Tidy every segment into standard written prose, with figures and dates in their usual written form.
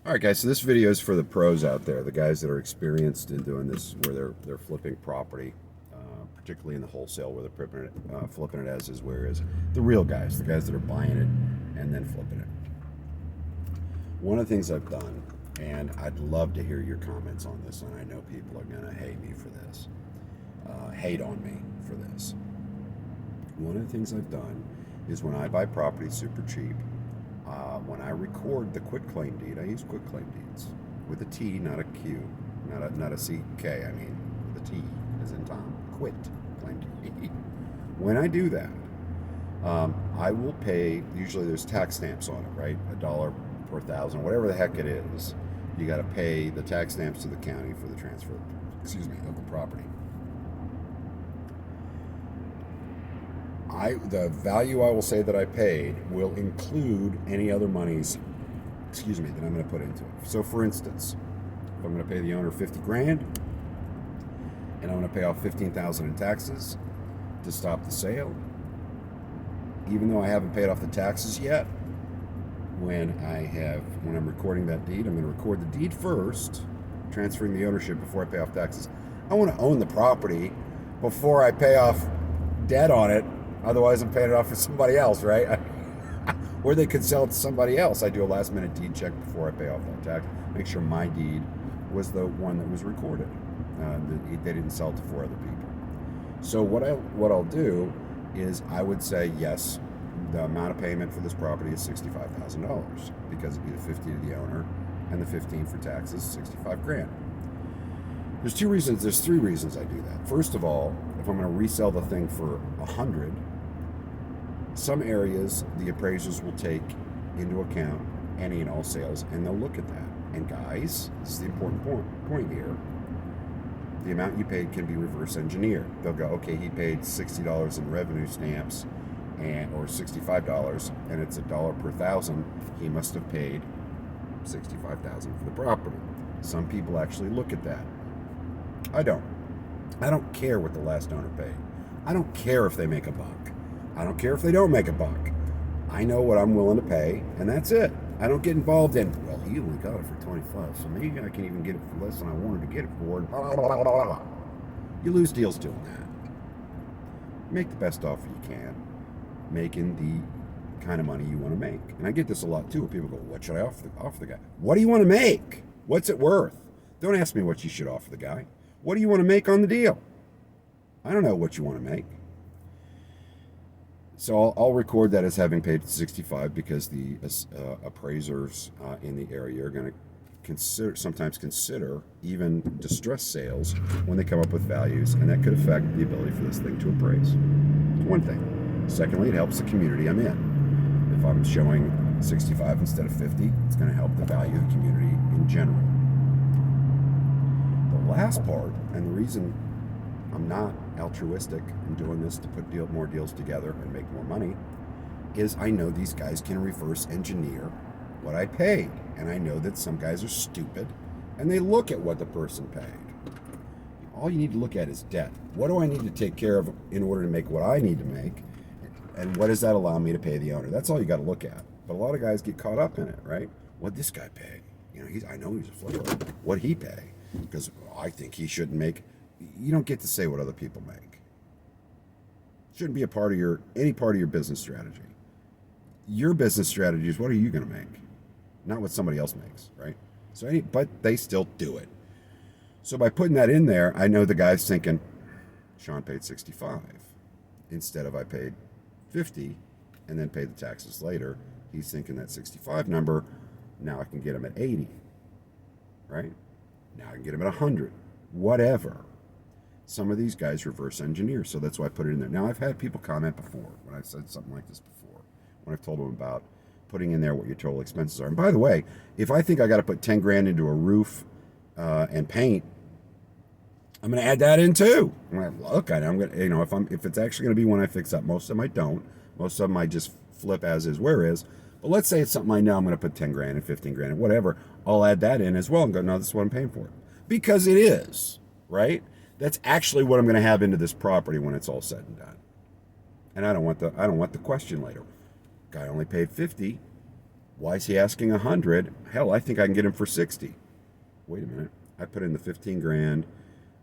All right, guys. So this video is for the pros out there, the guys that are experienced in doing this, where they're flipping property, particularly in the wholesale, where they're flipping it as is, where is the real guys, the guys that are buying it and then flipping it. One of the things I've done, and I'd love to hear your comments on this, and I know people are gonna hate me for this, hate on me for this. One of the things I've done is when I buy property super cheap. When I record the quitclaim deed, I use quitclaim deeds with a T, not a Q, not a CK. I mean, with a T as in Tom. Quit claim deed. When I do that, I will pay. Usually, there's tax stamps on it, right? $1 per thousand, whatever the heck it is. You got to pay the tax stamps to the county for the transfer. Of the property. The value I will say that I paid will include any other monies, that I'm going to put into it. So, for instance, if I'm going to pay the owner 50 grand, and I'm going to pay off 15,000 in taxes to stop the sale, even though I haven't paid off the taxes yet, when I'm recording that deed, I'm going to record the deed first, transferring the ownership before I pay off taxes. I want to own the property before I pay off debt on it. Otherwise, I'm paying it off for somebody else, right? Or they could sell it to somebody else. I do a last-minute deed check before I pay off that tax. Make sure my deed was the one that was recorded. They didn't sell it to 4 other people. So what I'll do is I would say, yes, the amount of payment for this property is $65,000 because it'd be the 50 to the owner and the 15 for taxes, 65 grand. There's 3 reasons I do that. First of all, if I'm going to resell the thing for 100, some areas the appraisers will take into account any and all sales, and they'll look at that. And guys, this is the important point here. The amount you paid can be reverse engineered. They'll go, okay, he paid $60 in revenue stamps, or $65, and it's $1 per thousand. He must have paid $65,000 for the property. Some people actually look at that. I don't. I don't care what the last owner paid. I don't care if they make a buck. I don't care if they don't make a buck. I know what I'm willing to pay, and that's it. I don't get involved in, well, he only got it for 25, so maybe I can even get it for less than I wanted to get it for. Blah, blah, blah, blah, blah. You lose deals doing that. Make the best offer you can, making the kind of money you want to make. And I get this a lot too, where people go, what should I offer the guy? What do you want to make? What's it worth? Don't ask me what you should offer the guy. What do you want to make on the deal? I don't know what you want to make. So I'll record that as having paid 65 because the appraisers in the area are going to sometimes consider even distressed sales when they come up with values, and that could affect the ability for this thing to appraise. One thing. Secondly, it helps the community I'm in. If I'm showing 65 instead of 50, it's going to help the value of the community in general. The last part, and the reason I'm not altruistic in doing this to put more deals together and make more money, is I know these guys can reverse engineer what I paid. And I know that some guys are stupid and they look at what the person paid. All you need to look at is debt. What do I need to take care of in order to make what I need to make? And what does that allow me to pay the owner? That's all you got to look at. But a lot of guys get caught up in it, right? What'd this guy pay? I know he's a flipper. What'd he pay? Because I think he shouldn't make. You don't get to say what other people make. It shouldn't be any part of your business strategy. Your business strategy is, what are you going to make? Not what somebody else makes, right? But they still do it. So by putting that in there, I know the guy's thinking, Sean paid 65 instead of I paid 50 and then paid the taxes later. He's thinking that 65 number, now I can get him at 80, right? Now I can get him at 100, whatever. Some of these guys reverse engineer, so that's why I put it in there. Now, I've had people comment before when I've said something like this before, when I've told them about putting in there what your total expenses are. And by the way, if I think I got to put 10 grand into a roof and paint, I'm going to add that in too. I'm going to look at it. I'm going to, if it's actually going to be when I fix up, most of them I don't. Most of them I just flip as is, where is. But let's say it's something I know I'm going to put 10 grand and 15 grand and whatever. I'll add that in as well and go, no, this is what I'm paying for. Because it is, right? That's actually what I'm going to have into this property when it's all said and done. And I don't want the question later. Guy only paid 50. Why is he asking 100? Hell, I think I can get him for 60. Wait a minute. I put in the 15 grand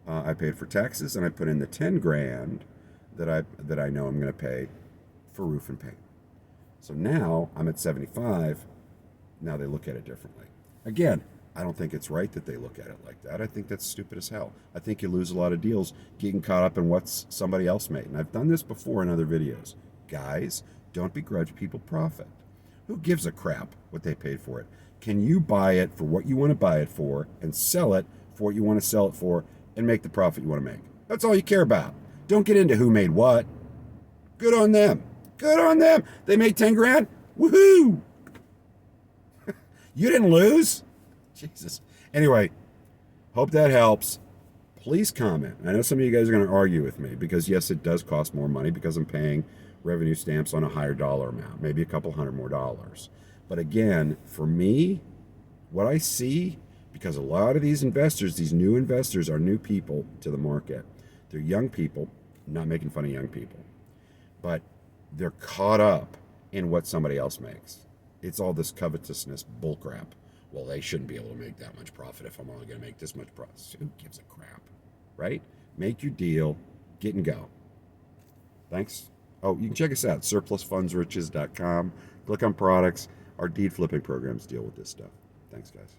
I paid for taxes, and I put in the 10 grand that I know I'm going to pay for roof and paint. So now I'm at 75. Now they look at it differently. Again, I don't think it's right that they look at it like that. I think that's stupid as hell. I think you lose a lot of deals getting caught up in what somebody else made. And I've done this before in other videos. Guys, don't begrudge people profit. Who gives a crap what they paid for it? Can you buy it for what you want to buy it for and sell it for what you want to sell it for and make the profit you want to make? That's all you care about. Don't get into who made what. Good on them. Good on them. They made 10 grand. Woohoo! You didn't lose? Jesus. Anyway, hope that helps. Please comment. I know some of you guys are going to argue with me because, yes, it does cost more money because I'm paying revenue stamps on a higher dollar amount, maybe a couple $100 more. But again, for me, what I see, because a lot of these investors, these new investors, are new people to the market. They're young people, not making fun of young people, but they're caught up in what somebody else makes. It's all this covetousness bullcrap. Well, they shouldn't be able to make that much profit if I'm only going to make this much profit. Who gives a crap, right? Make your deal, get and go. Thanks. Oh, you can check us out, surplusfundsriches.com. Click on products. Our deed flipping programs deal with this stuff. Thanks, guys.